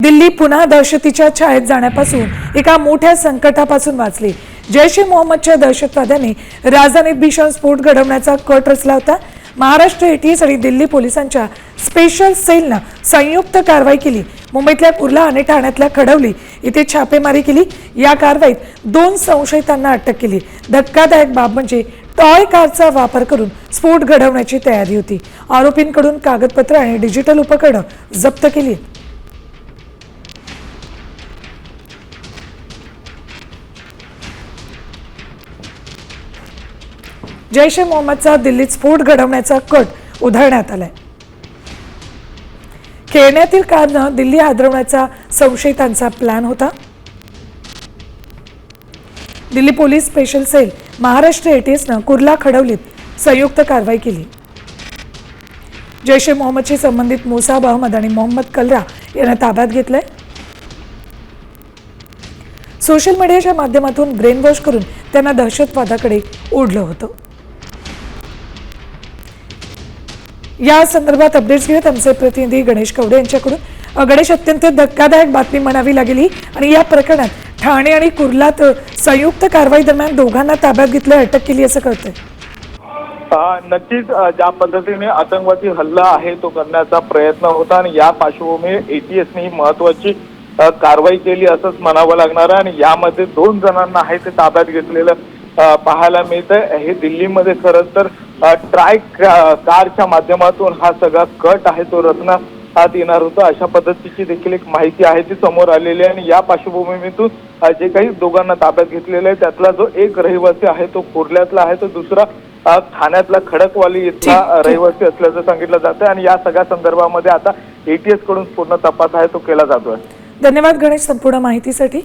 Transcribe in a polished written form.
दिल्ली पुन्हा दहशतीच्या छायेत जाण्यापासून एका मोठ्या संकटापासून वाचली। जैश ए मोहम्मदच्या दहशतवाद्यांनी राजधानीत भीषण स्फोट घडवण्याचा कट रचला होता। महाराष्ट्र एटीएस आणि दिल्ली पोलिसांच्या स्पेशल सेलनं संयुक्त कारवाई केली। मुंबईतल्या कुर्ला आणि ठाण्यातल्या खडवली इथे छापेमारी केली। या कारवाईत 2 संशयितांना अटक केली। धक्कादायक बाब म्हणजे टॉय कारचा वापर करून स्फोट घडवण्याची तयारी होती। आरोपींकडून कागदपत्र आणि डिजिटल उपकरणं जप्त केली। जैश ए मोहम्मदचा दिल्लीत स्फोट घडवण्याचा कट उधळण्यात आलाय। खेळण्यातील कारनं दिल्ली हादरवण्याचा संशयितांचा प्लॅन होता। Delhi police special cell Maharashtra एटीएसनं कुर्ला खडवलीत संयुक्त कारवाई केली। जैश ए मोहम्मदशी संबंधित मुसाब अहमद आणि मोहम्मद कलरा यांना ताब्यात घेतलंय। सोशल मीडियाच्या माध्यमातून ब्रेन वॉश करून त्यांना दहशतवादाकडे ओढलं होतं। या संदर्भात अपडेट्स घेत आमचे प्रतिनिधी गणेश कवडे यांच्याकडून। गणेश, अत्यंत धक्कादायक बातमी म्हणावी लागली आणि या प्रकरणात ठाणे आणि कुर्लात संयुक्त कारवाई दरम्यान दोघांना ताब्यात घेतलं, अटक केली असं कळतंय। नक्कीच ज्या पद्धतीने आतंकवादी हल्ला आहे तो करण्याचा प्रयत्न होता आणि या पार्श्वभूमीवर एटीएसने ही महत्वाची कारवाई केली असंच म्हणावं लागणार आहे। आणि यामध्ये 2 जणांना आहे ते ताब्यात घेतलेलं पाहायला मिळतंय। हे दिल्लीमध्ये खरंच तर ट्राय कारच्या माध्यमातून हा सगळा कट आहे तो रचण्यात येणार होता, अशा पद्धतीची देखील एक माहिती आहे ती समोर आलेली आहे। आणि या पार्श्वभूमीतून जे काही दोघांना ताब्यात घेतलेलं आहे त्यातला जो एक रहिवासी आहे तो कुर्ल्यातला आहे, तो दुसरा ठाण्यातला खडकवाली इथला रहिवासी असल्याचं सांगितलं जातं। आणि या सगळ्या संदर्भामध्ये आता एटीएस कडून पूर्ण तपास आहे तो केला जातोय। धन्यवाद गणेश संपूर्ण माहितीसाठी।